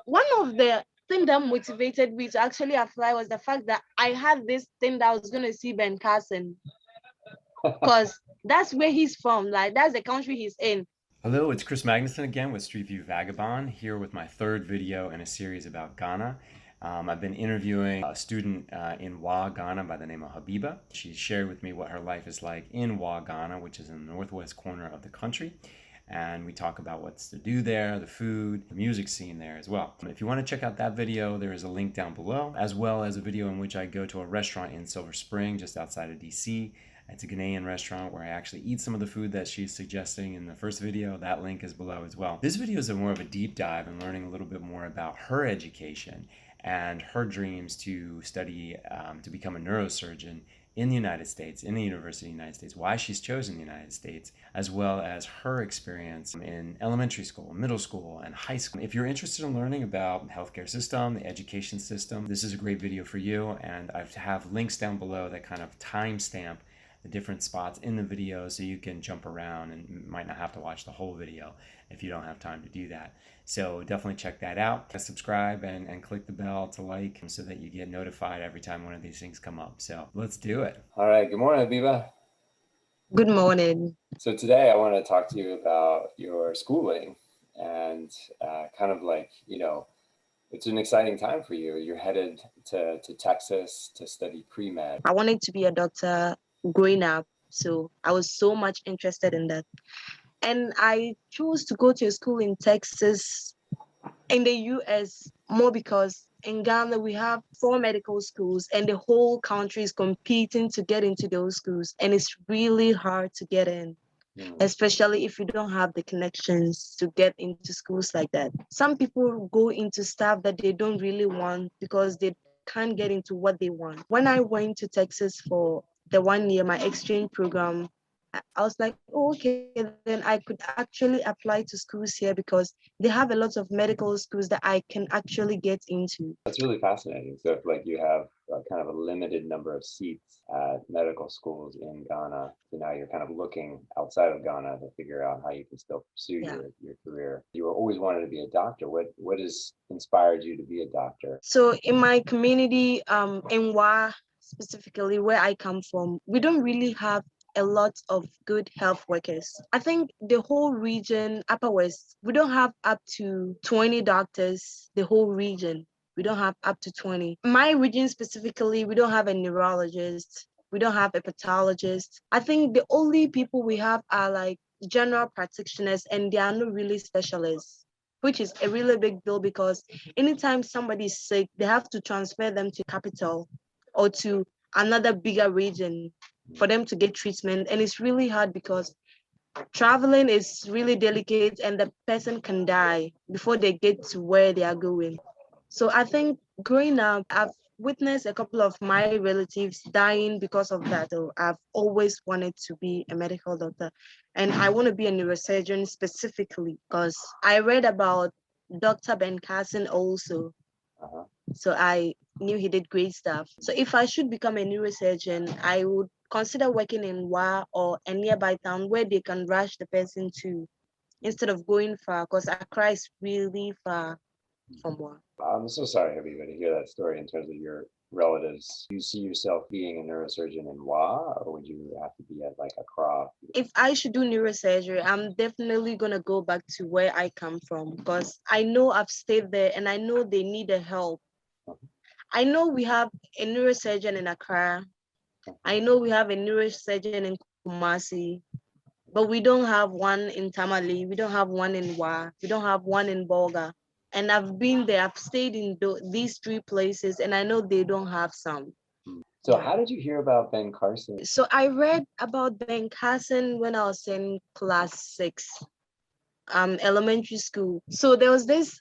One of the things that motivated me to actually apply was the fact that I had this thing that I was going to see Ben Carson, because that's where he's from. Like, that's the country he's in. Hello, it's Chris Magnuson again with Streetview Vagabond, here with my third video in a series about Ghana. I've been interviewing a student in Wa, Ghana by the name of Habiba. She shared with me what her life is like in Wa, Ghana, which is in the northwest corner of the country. And we talk about what's to do there, the food, the music scene there as well. If you want to check out that video, there is a link down below, as well as a video in which I go to a restaurant in Silver Spring, just outside of DC. It's a Ghanaian restaurant where I actually eat some of the food that she's suggesting in the first video. That link is below as well. This video is more of a deep dive and learning a little bit more about her education and her dreams to study, to become a neurosurgeon in the United States, in the University of the United States, why she's chosen the United States, as well as her experience in elementary school, middle school, and high school. If you're interested in learning about the healthcare system, the education system, this is a great video for you, and I have links down below that kind of timestamp the different spots in the video so you can jump around and might not have to watch the whole video if you don't have time to do that. So definitely check that out. Subscribe and click the bell to like so that you get notified every time one of these things come up. So let's do it. All right. Good morning, Habiba. Good morning. So today I want to talk to you about your schooling and kind of like, it's an exciting time for you. You're headed to Texas to study pre-med. I wanted to be a doctor growing up, so I was so much interested in that. And I chose to go to a school in Texas, in the US, more because in Ghana we have 4 medical schools and the whole country is competing to get into those schools. And it's really hard to get in, especially if you don't have the connections to get into schools like that. Some people go into stuff that they don't really want because they can't get into what they want. When I went to Texas for the 1 year, my exchange program, I was like, oh, okay, then I could actually apply to schools here because they have a lot of medical schools that I can actually get into. That's really fascinating. So if like you have kind of a limited number of seats at medical schools in Ghana, so now you're kind of looking outside of Ghana to figure out how you can still pursue your career. You were always wanted to be a doctor. What has inspired you to be a doctor? So in my community, in Wa specifically, where I come from, we don't really have a lot of good health workers. I think the whole region, Upper West, we don't have up to 20 doctors, the whole region. We don't have up to 20. My region specifically, we don't have a neurologist. We don't have a pathologist. I think the only people we have are like general practitioners, and they are not really specialists, which is a really big deal because anytime somebody is sick, they have to transfer them to capital or to another bigger region for them to get treatment. And it's really hard because traveling is really delicate and the person can die before they get to where they are going. So I think growing up, I've witnessed a couple of my relatives dying because of that. I've always wanted to be a medical doctor, and I want to be a neurosurgeon specifically because I read about Dr. Ben Carson also. So I knew he did great stuff. So if I should become a neurosurgeon, I would consider working in Wa or a nearby town where they can rush the person to instead of going far, because Accra is really far from Wa. I'm so sorry, everybody, to hear that story in terms of your relatives. Do you see yourself being a neurosurgeon in Wa, or would you have to be at like Accra? If I should do neurosurgery, I'm definitely going to go back to where I come from because I know I've stayed there and I know they need the help. I know we have a neurosurgeon in Accra. I know we have a neurosurgeon in Kumasi, but we don't have one in Tamale. We don't have one in Wa. We don't have one in Bolga. And I've been there. I've stayed in these 3 places, and I know they don't have some. So how did you hear about Ben Carson? So I read about Ben Carson when I was in class 6, elementary school. So there was this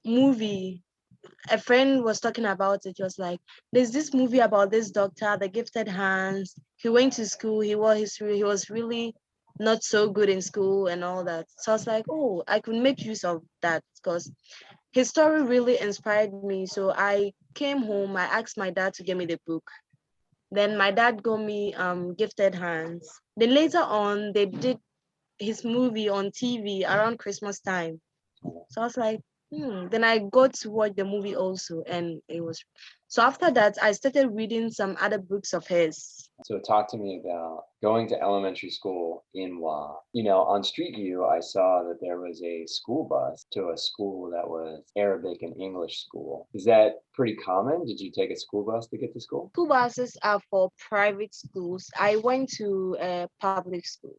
movie. A friend was talking about it. He was like, there's this movie about this doctor, the gifted hands. He went to school. He was really not so good in school and all that. So I was like, oh, I could make use of that because his story really inspired me. So I came home. I asked my dad to give me the book. Then my dad got me Gifted Hands. Then later on, they did his movie on TV around Christmas time. So I was like, Then I got to watch the movie also, and it was so after that I started reading some other books of his. So talk to me about going to elementary school in WA. You know, on Street View, I saw that there was a school bus to a school that was Arabic and English school. Is that pretty common? Did you take a school bus to get to school? School buses are for private schools. I went to a public school,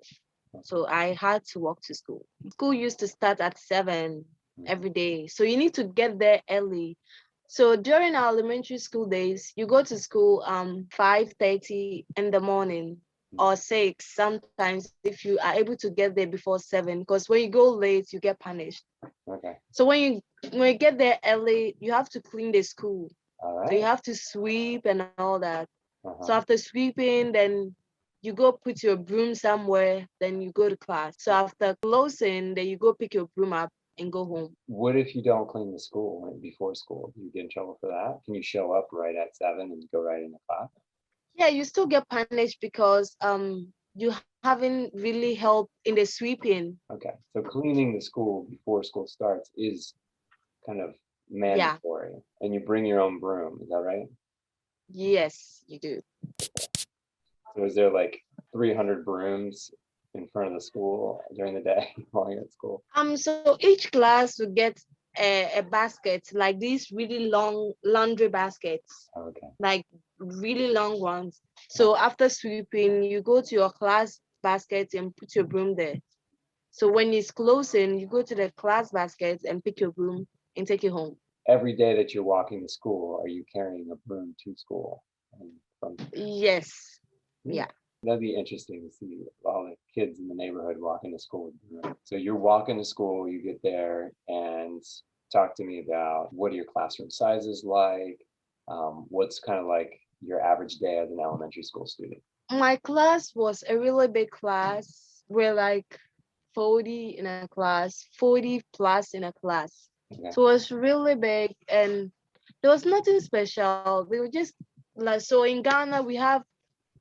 so I had to walk to school. School used to start at 7 every day, so you need to get there early. So during our elementary school days, you go to school 5:30 in the morning or 6 sometimes if you are able to get there before 7, because when you go late you get punished. Okay. So when you get there early, you have to clean the school. All So you right. have to sweep and all that. So Uh-huh. after sweeping, then you go put your broom somewhere, then you go to class. So after closing, then you go pick your broom up and go home. What if you don't clean the school before school? Do you get in trouble for that? Can you show up right at 7 and go right into class? Yeah, you still get punished because you haven't really helped in the sweeping. Okay. So cleaning the school before school starts is kind of Yeah, mandatory. And you bring your own broom, is that right? yes, you do. So is there like 300 brooms in front of the school during the day while you're at school? So each class will get a basket, like these really long laundry baskets, Okay. like really long ones. So after sweeping, you go to your class basket and put your broom there. So when it's closing, you go to the class basket and pick your broom and take it home. Every day that you're walking to school, are you carrying a broom to school? And from Yes. Hmm. Yeah. That'd be interesting to see all the kids in the neighborhood walking to school with brooms. So you're walking to school, you get there, and talk to me about what are your classroom sizes like? What's kind of like your average day as an elementary school student? My class was a really big class. We're like 40 in a class, 40 plus in a class. Okay. So it was really big and there was nothing special. They were just like, so in Ghana, we have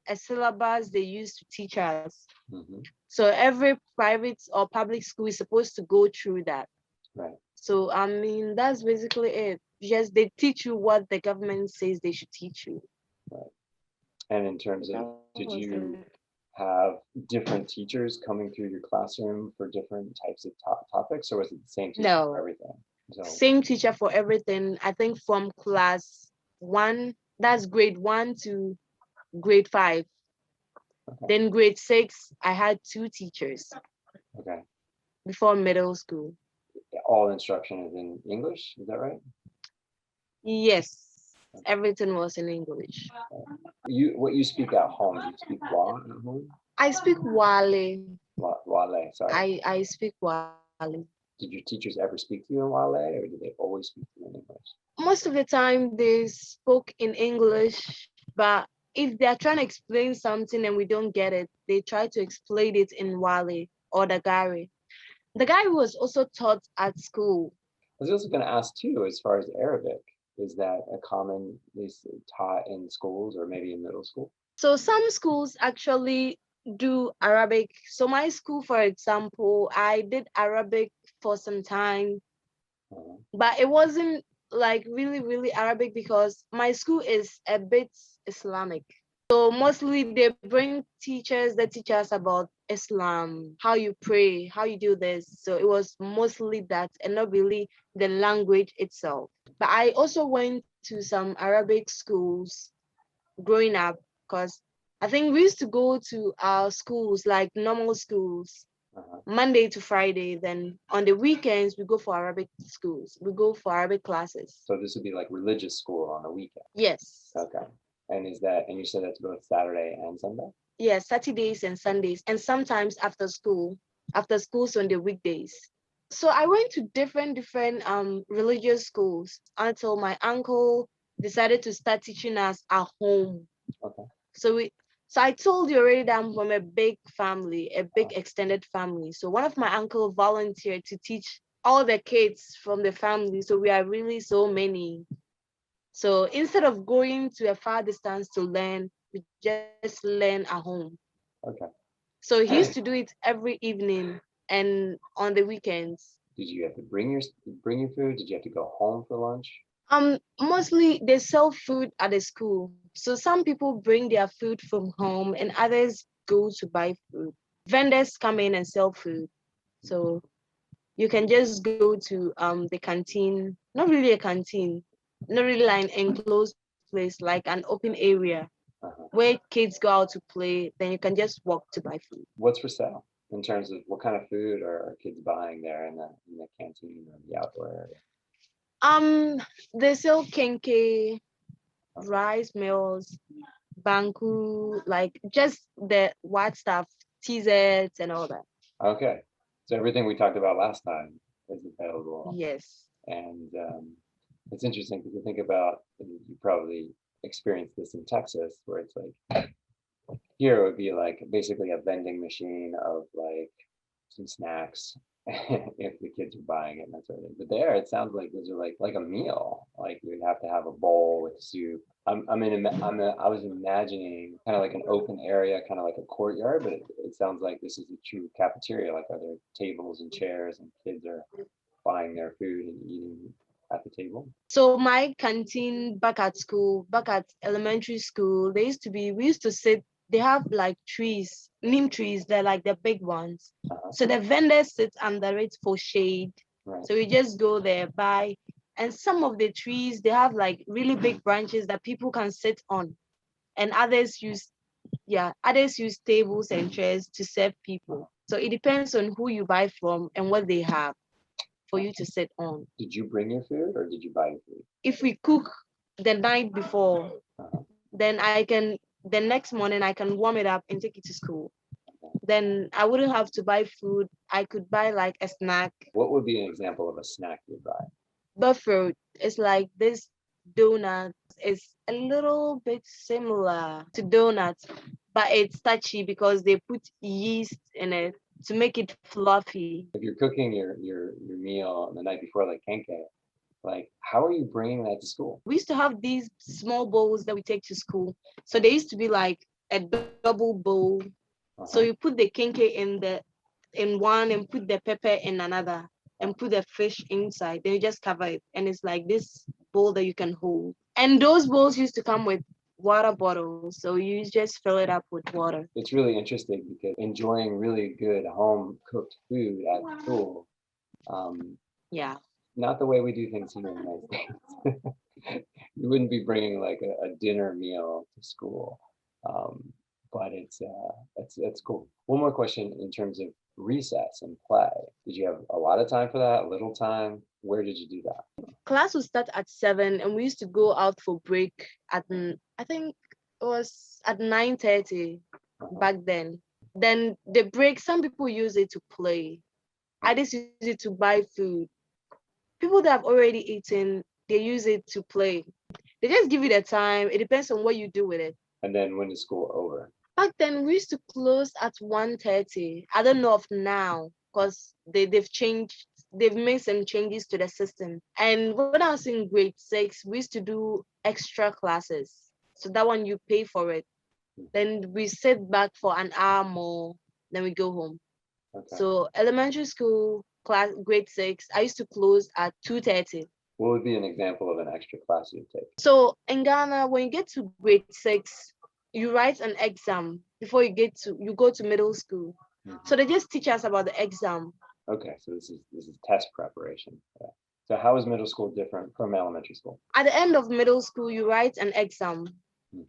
a syllabus they use to teach us. Mm-hmm. So every private or public school is supposed to go through that. Right. So, I mean, that's basically it. Just they teach you what the government says they should teach you. Right. And in terms of, That did was you it. have different teachers coming through your classroom for different types of topics, or was it the same teacher for No, everything? So, same teacher for everything. I think from class 1, that's grade 1 to grade 5. okay. Then grade 6, I had 2 teachers Okay. before middle school. All instruction is in English, is that right? Yes, everything was in English. What you speak at home, do you speak Wa at home? I speak Wale. Wale, sorry. I speak Wale. Did your teachers ever speak to you in Wale, or did they always speak to you in English? Most of the time they spoke in English, but if they're trying to explain something and we don't get it, they try to explain it in Wale or the Gary. The guy was also taught at school. I was also going to ask too, as far as Arabic, is that a common, at least taught in schools or maybe in middle school? So some schools actually do Arabic. So my school, for example, I did Arabic for some time, Uh, but it wasn't like really, really Arabic because my school is a bit Islamic. So mostly they bring teachers that teach us about Islam, how you pray, how you do this. So it was mostly that and not really the language itself. But I also went to some Arabic schools growing up because I think we used to go to our schools like normal schools uh-huh. Monday to Friday. Then on the weekends we go for Arabic schools. We go for Arabic classes. So this would be like religious school on the weekend. Yes. Okay. And and you said that's both Saturday and Sunday? Yes, Saturdays and Sundays, and sometimes after schools on the weekdays. So I went to different religious schools until my uncle decided to start teaching us at home. Okay. So I told you already that I'm from a big family, a big extended family. So one of my uncle volunteered to teach all the kids from the family. So we are really so many. So instead of going to a far distance to learn, we just learn at home. Okay. So he used to do it every evening and on the weekends. Did you have to bring your food? Did you have to go home for lunch? Mostly they sell food at the school. So some people bring their food from home and others go to buy food. Vendors come in and sell food. So you can just go to the canteen, not really a canteen, not really like an enclosed place, like an open area where kids go out to play. Then you can just walk to buy food. What's for sale in terms of what kind of food are kids buying there in the canteen or the outdoor area? They sell kenke, rice meals, banku, like just the white stuff, T-zets and all that. Okay, so everything we talked about last time is available. Yes. And it's interesting because you think about, and you probably experienced this in Texas, where it's like here it would be like basically a vending machine of like some snacks if the kids are buying it and that sort of thing. But there, it sounds like those are like a meal. Like you would have to have a bowl with soup. I was imagining kind of like an open area, kind of like a courtyard, but it sounds like this is a true cafeteria. Like are there tables and chairs and kids are buying their food and eating at the table? So my canteen back at school, back at elementary school, we used to sit, they have like trees, neem trees, they're like the big ones. So the vendors sit under it for shade. Right. So we just go there, buy. And some of the trees, they have like really big branches that people can sit on. And others use tables and chairs to serve people. So it depends on who you buy from and what they have for you to sit on. Did you bring your food or did you buy your food? If we cook the night before, then the next morning I can warm it up and take it to school. Then I wouldn't have to buy food. I could buy like a snack. What would be an example of a snack you'd buy? Buffalo. It's like this donut. It's a little bit similar to donuts, but it's touchy because they put yeast in it to make it fluffy. If you're cooking your meal the night before, like kenke, like how are you bringing that to school? We used to have these small bowls that we take to school. So they used to be like a double bowl. So you put the kenke in one and put the pepper in another and put the fish inside. Then you just cover it. And it's like this bowl that you can hold. And those bowls used to come with water bottles. So you just fill it up with water. It's really interesting because enjoying really good home cooked food at school. Yeah. Not the way we do things here in the United States. You wouldn't be bringing like a dinner meal to school. But it's cool. One more question in terms of recess and play. Did you have a lot of time for that? A little time? Where did you do that? Class would start at 7 and we used to go out for break at, I think it was at 9:30 back then. Then the break, some people use it to play. I just use it to buy food. People that have already eaten, they use it to play. They just give you the time. It depends on what you do with it. And then when is school over? Back then, we used to close at 1:30. I don't know of now because they've changed. They've made some changes to the system. And when I was in grade 6, we used to do extra classes. So that one you pay for it. Then we sit back for an hour more. Then we go home. Okay. So elementary school class, grade 6, I used to close at 2:30. What would be an example of an extra class you'd take? So in Ghana, when you get to grade 6, you write an exam before you go to middle school. So they just teach us about the exam. Okay, so this is test preparation. Yeah. So how is middle school different from elementary school? At the end of middle school, you write an exam,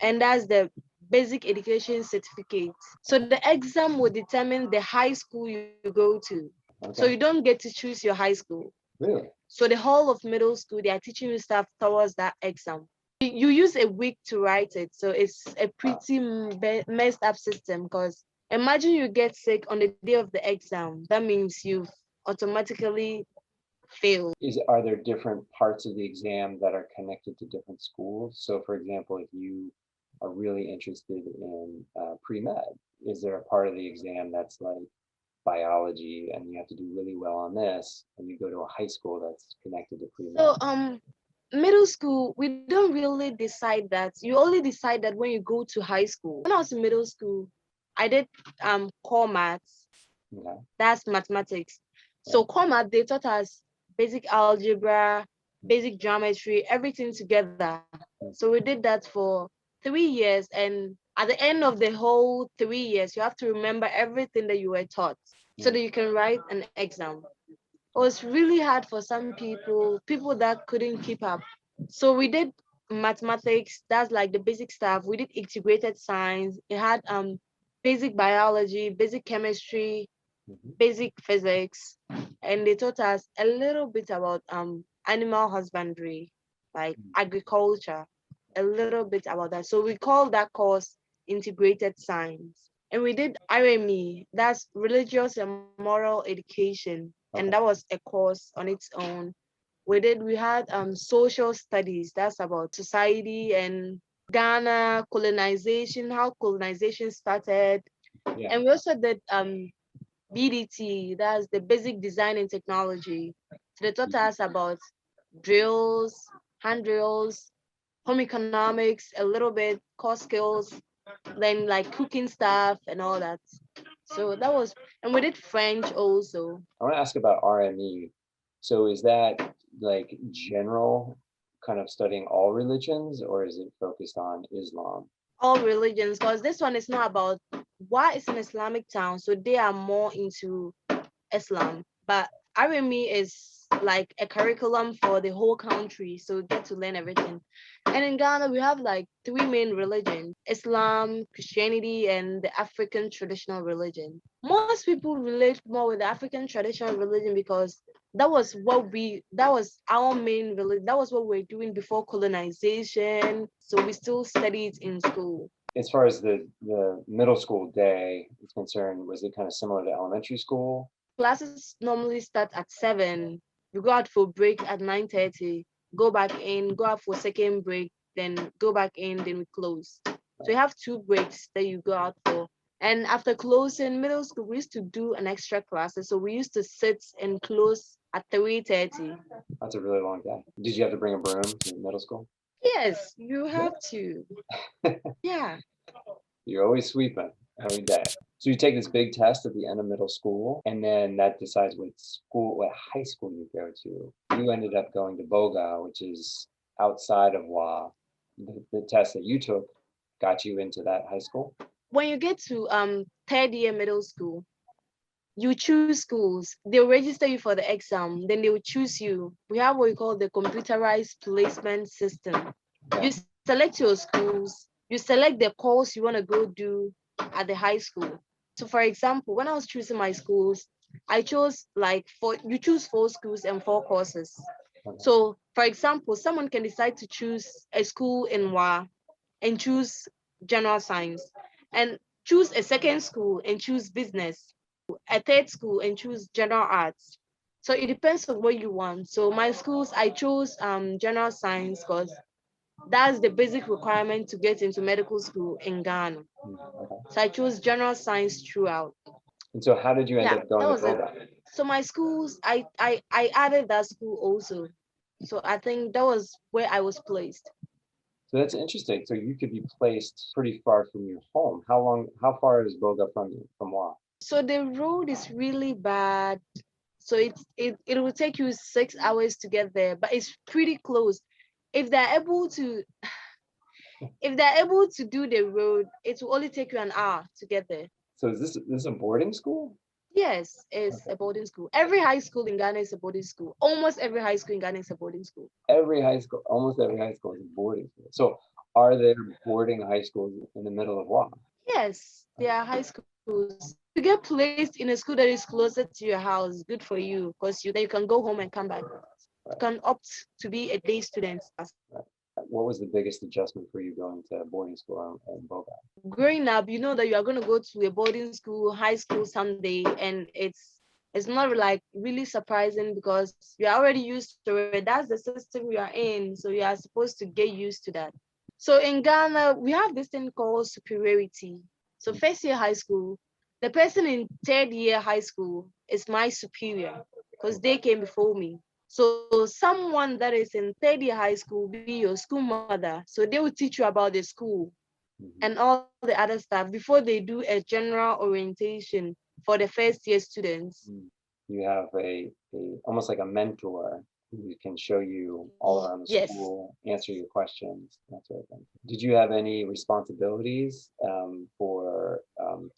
and that's the basic education certificate. So the exam will determine the high school you go to. Okay. So you don't get to choose your high school. Really? So the whole of middle school, they are teaching you stuff towards that exam. You use a week to write it. So it's a pretty messed up system because imagine you get sick on the day of the exam. That means you've automatically failed. Are there different parts of the exam that are connected to different schools? So for example, if you are really interested in pre-med, is there a part of the exam that's like biology and you have to do really well on this, and you go to a high school that's connected to pre-med? So middle school, we don't really decide that. You only decide that when you go to high school. When I was in middle school, I did core maths. Okay. That's mathematics. So comma, they taught us basic algebra, basic geometry, everything together. So we did that for 3 years, and at the end of the whole 3 years, you have to remember everything that you were taught so that you can write an exam. It was really hard for some people that couldn't keep up. So we did mathematics, that's like the basic stuff. We did integrated science. It had basic biology, basic chemistry, basic physics, and they taught us a little bit about animal husbandry, like agriculture, a little bit about that. So we call that course integrated science. And we did RME, that's religious and moral education, and that was a course on its own. We had social studies, that's about society and Ghana, colonization, how colonization started. Yeah. And we also did BDT, that's the basic design and technology. So they taught us about drills, hand drills, home economics, a little bit, core skills, then like cooking stuff and all that. So that was, and we did French also. I want to ask about RME. So is that like general kind of studying all religions, or is it focused on Islam? All religions, because this one is not about why it's an Islamic town, so they are more into Islam. But RME is like a curriculum for the whole country, so you get to learn everything. And in Ghana, we have like three main religions: Islam, Christianity, and the African traditional religion. Most people relate more with the African traditional religion because that was our main religion. That was what we were doing before colonization. So we still study it in school. As far as the middle school day is concerned, was it kind of similar to elementary school? Classes normally start at 7. You go out for break at 9:30. Go back in, go out for second break, then go back in, then we close. So you have 2 breaks that you go out for. And after closing middle school, we used to do an extra classes. So we used to sit and close at 3:30. That's a really long day. Did you have to bring a broom to middle school? Yes, you have to. Yeah. You're always sweeping every day. So you take this big test at the end of middle school, and then that decides what high school you go to. You ended up going to Boga, which is outside of WA. The test that you took got you into that high school. When you get to third year middle school, you choose schools. They'll register you for the exam, then they will choose you. We have what we call the computerized placement system. You select your schools, you select the course you want to go do at the high school. So for example, when I was choosing my schools, I chose you choose 4 schools and 4 courses. So for example, someone can decide to choose a school in WA and choose general science, and choose a second school and choose business, a third school and choose general arts. So it depends on what you want. So my schools, I chose general science because that's the basic requirement to get into medical school in Ghana. So I chose general science throughout. And so how did you end up going to Boga? So my schools, I added that school also. So I think that was where I was placed. So that's interesting. So you could be placed pretty far from your home. How far is Boga from you, from WA? So the road is really bad. So it will take you 6 hours to get there, but it's pretty close. If they're able to do the road, it will only take you an hour to get there. So is this a boarding school? Yes, it's a boarding school. Every high school in Ghana is a boarding school. Almost every high school in Ghana is a boarding school. Almost every high school is a boarding school. So are there boarding high schools in the middle of WA? Yes, there are high schools. You get placed in a school that is closer to your house, good for you, because then you can go home and come back. You can opt to be a day student. What was the biggest adjustment for you going to boarding school in Boga? Growing up, you know that you are going to go to a boarding school, high school someday, and it's not like really surprising because you're already used to it. That's the system you are in, so you are supposed to get used to that. So in Ghana, we have this thing called superiority. So first year high school, the person in third year high school is my superior because they came before me. So someone that is in third year high school will be your school mother. So they will teach you about the school and all the other stuff before they do a general orientation for the first year students. you have a almost like a mentor who can show you all around the Yes. school, answer your questions, that sort of thing. Did you have any responsibilities for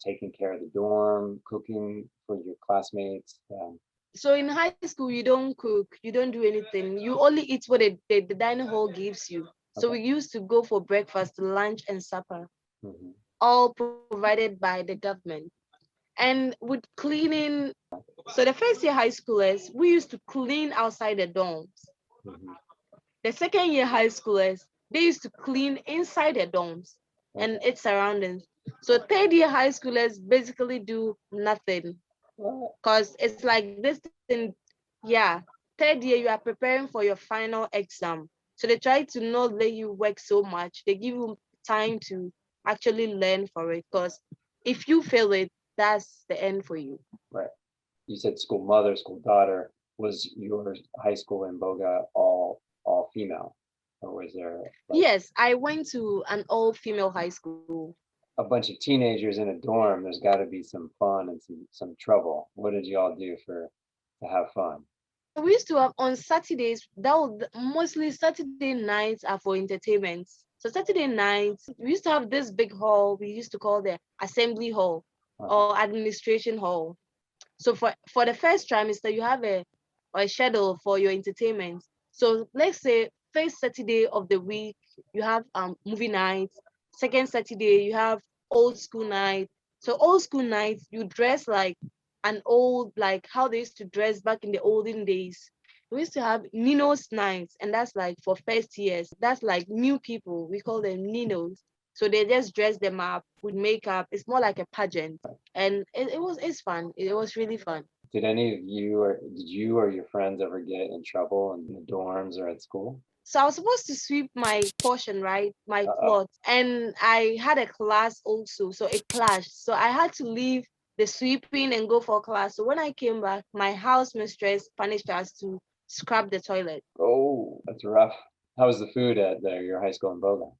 taking care of the dorm, cooking for your classmates? So in high school, you don't cook, you don't do anything. You only eat what the dining hall gives you. So Okay. we used to go for breakfast, lunch, and supper, Mhm. all provided by the government. And with cleaning, so the first year high schoolers, we used to clean outside the dorms. Mhm. The second year high schoolers, they used to clean inside the dorms and Okay. its surroundings. So third year high schoolers basically do nothing Well, because it's like this thing, yeah. Third year, you are preparing for your final exam. So they try to not let you work so much. They give you time to actually learn for it because if you fail it, that's the end for you. right. You said school mother, school daughter. Was your high school in Boga all female, or was there like Yes, I went to an all-female high school. a bunch of teenagers in a dorm? There's got to be some fun and some trouble. What did you all do for to have fun? We used to have on Saturdays, that was mostly Saturday nights are for entertainment. So Saturday nights, we used to have this big hall we used to call the assembly hall Uh-huh. or administration hall. So for the first trimester, you have a schedule for your entertainment. So let's say first Saturday of the week, you have movie night. Second Saturday, you have old school night. So old school nights, you dress like an old, like how they used to dress back in the olden days. We used to have Nino's nights, and that's like for first years. That's like new people. We call them Ninos. So they just dress them up with makeup. It's more like a pageant. And it's fun. It was really fun. Did any of you or did you or your friends ever get in trouble in the dorms or at school? So I was supposed to sweep my portion, right? My Uh-oh. plot. And I had a class also. So it clashed. So I had to leave the sweeping and go for class. So when I came back, my house mistress punished us to scrub the toilet. Oh, that's rough. How was the food at your high school in Boga?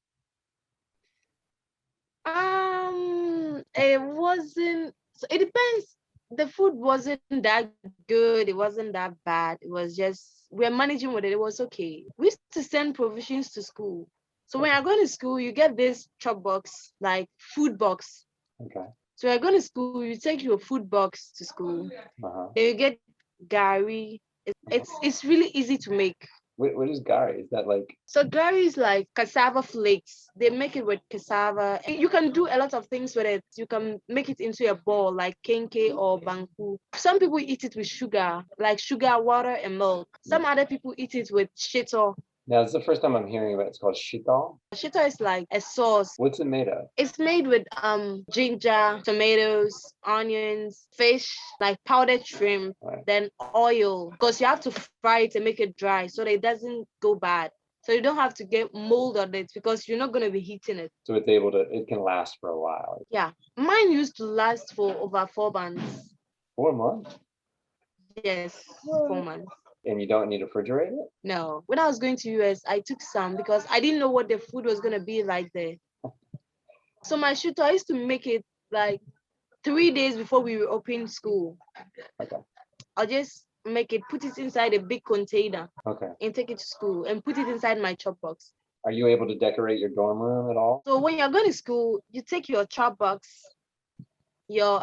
It wasn't, so it depends. The food wasn't that good, it wasn't that bad. It was just we're managing with it. It was okay. We used to send provisions to school. So when Okay. you're going to school, you get this chop box, like food box. Okay. So you're going to school, you take your food box to school. Uh-huh. Then you get gari. It's really easy to make. What is gari? Is that like So gari is like cassava flakes. They make it with cassava. You can do a lot of things with it. You can make it into a ball like kenke or banku. Some people eat it with sugar, like sugar, water, and milk. Some other people eat it with shito. now? It's the first time I'm hearing about it. It's called shito. Shito is like a sauce. What's it made of? It's made with ginger, tomatoes, onions, fish, like powdered shrimp, Right. then oil. Because you have to fry it and make it dry so that it doesn't go bad. So you don't have to get mold on it because you're not gonna be heating it. So it's able to. It can last for a while. Yeah. Mine used to last for over 4 months. 4 months. Yes, 4 months. And you don't need to refrigerate it? No. When I was going to US, I took some because I didn't know what the food was gonna be like there. So my shooter, I used to make it like 3 days before we open school. Okay. I'll just make it, put it inside a big container Okay. and take it to school and put it inside my chop box. Are you able to decorate your dorm room at all? So when you're going to school, you take your chop box, your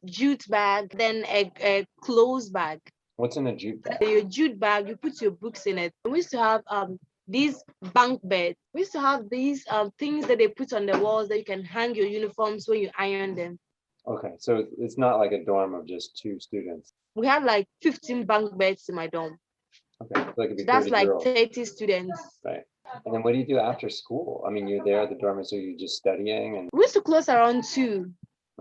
jute bag, then a clothes bag. What's in a jute bag? Your jute bag, you put your books in it. And we used to have these bunk beds. We used to have these things that they put on the walls that you can hang your uniforms when you iron them. Okay, so it's not like a dorm of just two students. We had like 15 bunk beds in my dorm. Okay, so it could be So that's 30 like girls. 30 students. Right. And then what do you do after school? I mean, you're there at the dorm, so you're just studying and We used to close around 2.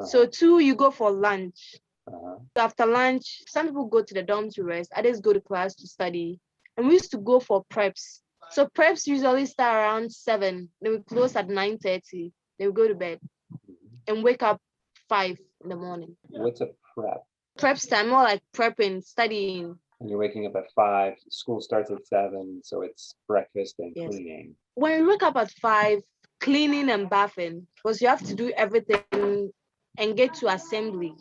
So 2, you go for lunch. uh-huh. After lunch, some people go to the dorm to rest, others go to class to study. And we used to go for preps. So preps usually start around 7. Then we close at 9:30. Then we go to bed and wake up 5 in the morning. What's a prep? Preps time, more like prepping, studying. And you're waking up at 5, school starts at 7, so it's breakfast and Yes. cleaning. When you wake up at 5, cleaning and bathing, because you have to do everything and get to assembly.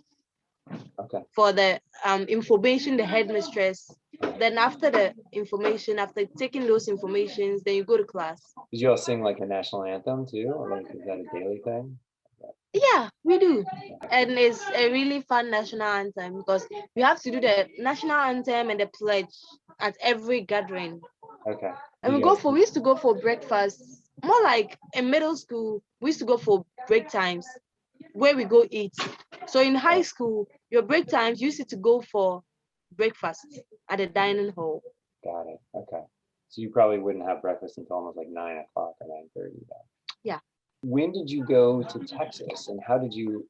Okay. for the information, the headmistress. Then after the information, after taking those informations, then you go to class. Did you all sing like a national anthem too? Or like, is that a daily thing? Yeah, we do. And it's a really fun national anthem because we have to do the national anthem and the pledge at every gathering. Okay. And we used to go for breakfast, more like in middle school, we used to go for break times where we go eat. So in high school, your break times, you used to go for breakfast at the dining hall. Got it. Okay. So you probably wouldn't have breakfast until almost like 9 o'clock or 9:30. Yeah. When did you go to Texas, and how did you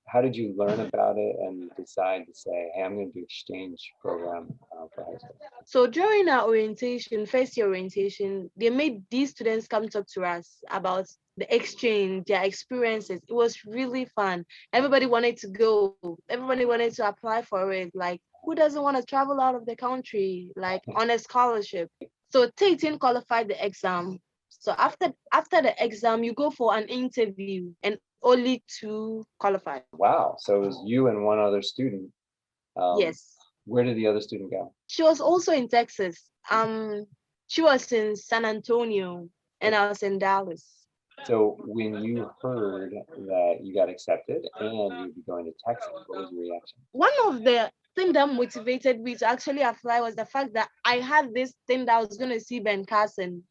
learn about it and decide to say, hey, I'm going to do exchange program for high school? So during our orientation, first year orientation, they made these students come talk to us about the exchange, their experiences. It was really fun. Everybody wanted to go. Everybody wanted to apply for it. Like, who doesn't want to travel out of the country, like on a scholarship? So 13 qualified the exam. So after the exam, you go for an interview, and only 2 qualified. Wow. So it was you and one other student. Yes. Where did the other student go? She was also in Texas. She was in San Antonio, and I was in Dallas. So when you heard that you got accepted and you'd be going to Texas, what was your reaction? One of the things that motivated me to actually apply was the fact that I had this thing that I was going to see Ben Carson,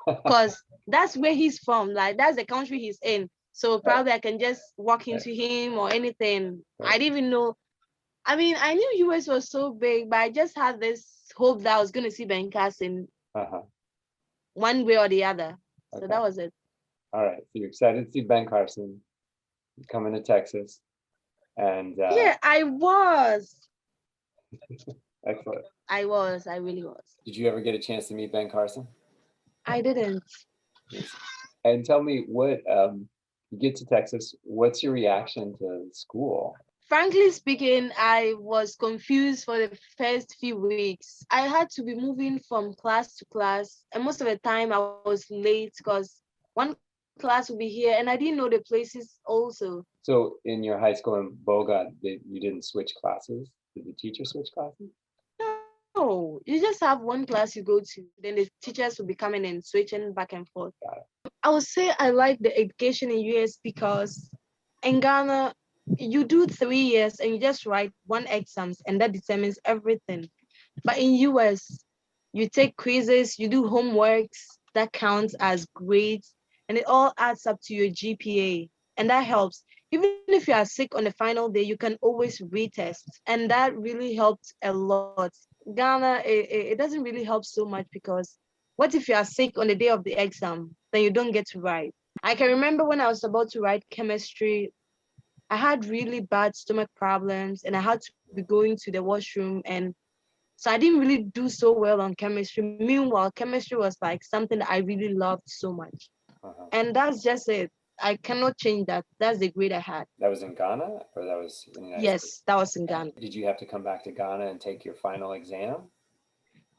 because that's where he's from. Like, that's the country he's in. So probably I can just walk into him or anything. I didn't even know. I mean, I knew US was so big, but I just had this hope that I was going to see Ben Carson one way or the other. So that was it. All right. So you're excited to see Ben Carson coming to Texas. And yeah, I was. Excellent. I really was. Did you ever get a chance to meet Ben Carson? I didn't. And tell me what, you get to Texas, what's your reaction to school? Frankly speaking, I was confused for the first few weeks. I had to be moving from class to class, and most of the time I was late because one class would be here, and I didn't know the places also. So in your high school in Bogota, you didn't switch classes? Did the teacher switch classes? No, you just have one class you go to, then the teachers will be coming and switching back and forth. Got it. I would say I like the education in US because in Ghana, you do 3 years and you just write one exams and that determines everything. But in US, you take quizzes, you do homeworks that counts as grades, and it all adds up to your GPA, and that helps. Even if you are sick on the final day, you can always retest, and that really helped a lot. Ghana, it doesn't really help so much because what if you are sick on the day of the exam, then you don't get to write? I can remember when I was about to write chemistry, I had really bad stomach problems and I had to be going to the washroom, and so I didn't really do so well on chemistry. Meanwhile, chemistry was like something that I really loved so much. And that's just it. I cannot change that. That's the grade I had. That was in Ghana, or that was in the United States? Yes, that was in Ghana. Did you have to come back to Ghana and take your final exam?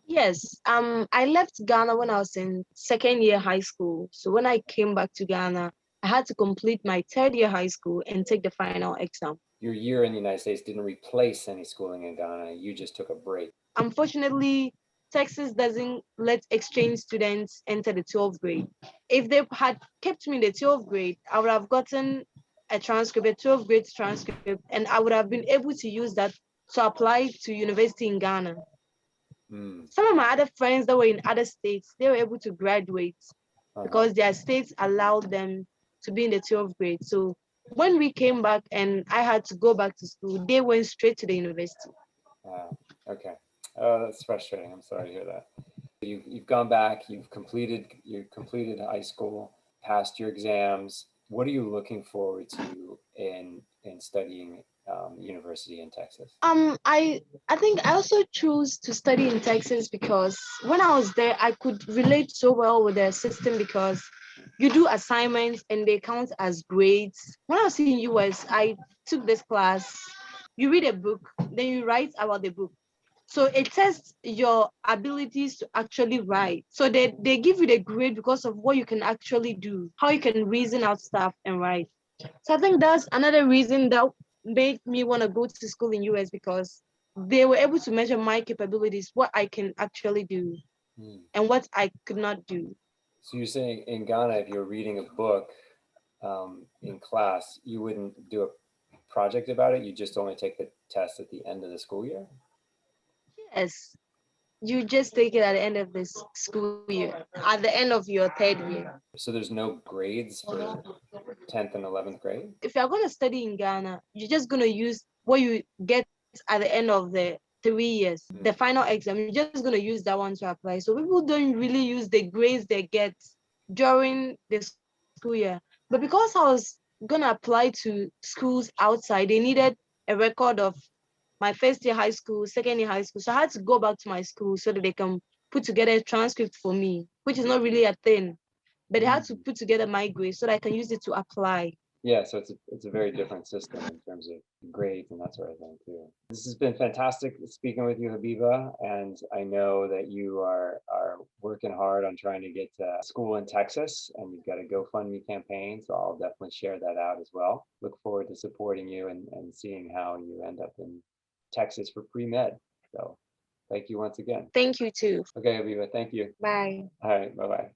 Yes. I left Ghana when I was in second year high school. So when I came back to Ghana, I had to complete my third year high school and take the final exam. Your year in the United States didn't replace any schooling in Ghana. You just took a break. Unfortunately, Texas doesn't let exchange students enter the 12th grade. If they had kept me in the 12th grade, I would have gotten a transcript, a 12th grade transcript, and I would have been able to use that to apply to university in Ghana. Some of my other friends that were in other states, they were able to graduate because their states allowed them to be in the 12th grade. So when we came back and I had to go back to school, they went straight to the university. Okay. Oh, that's frustrating. I'm sorry to hear that. You've gone back, you've completed high school, passed your exams. What are you looking forward to in studying university in Texas? I think I also chose to study in Texas because when I was there, I could relate so well with the system because you do assignments and they count as grades. When I was in US, I took this class. You read a book, then you write about the book. So it tests your abilities to actually write. So they give you the grade because of what you can actually do, how you can reason out stuff and write. So I think that's another reason that made me want to go to school in US because they were able to measure my capabilities, what I can actually do Hmm. and what I could not do. So you're saying in Ghana, if you're reading a book in class, you wouldn't do a project about it. You just only take the test at the end of the school year. Yes, you just take it at the end of this school year, at the end of your third year. So there's no grades for 10th and 11th grade. If you're going to study in Ghana, you're just going to use what you get at the end of the 3 years, the Mhm. final exam. You're just going to use that one to apply. So people don't really use the grades they get during the school year. But because I was going to apply to schools outside, they needed a record of my first year high school, second year high school. So I had to go back to my school so that they can put together a transcript for me, which is not really a thing. But they had to put together my grades so that I can use it to apply. Yeah, so it's a very different system in terms of grades and that sort of thing too. This has been fantastic speaking with you, Habiba, and I know that you are working hard on trying to get to school in Texas, and you've got a GoFundMe campaign, so I'll definitely share that out as well. Look forward to supporting you and seeing how you end up in Texas for pre-med. So thank you once again. Thank you too. Okay, Habiba, thank you. Bye. All right, bye-bye.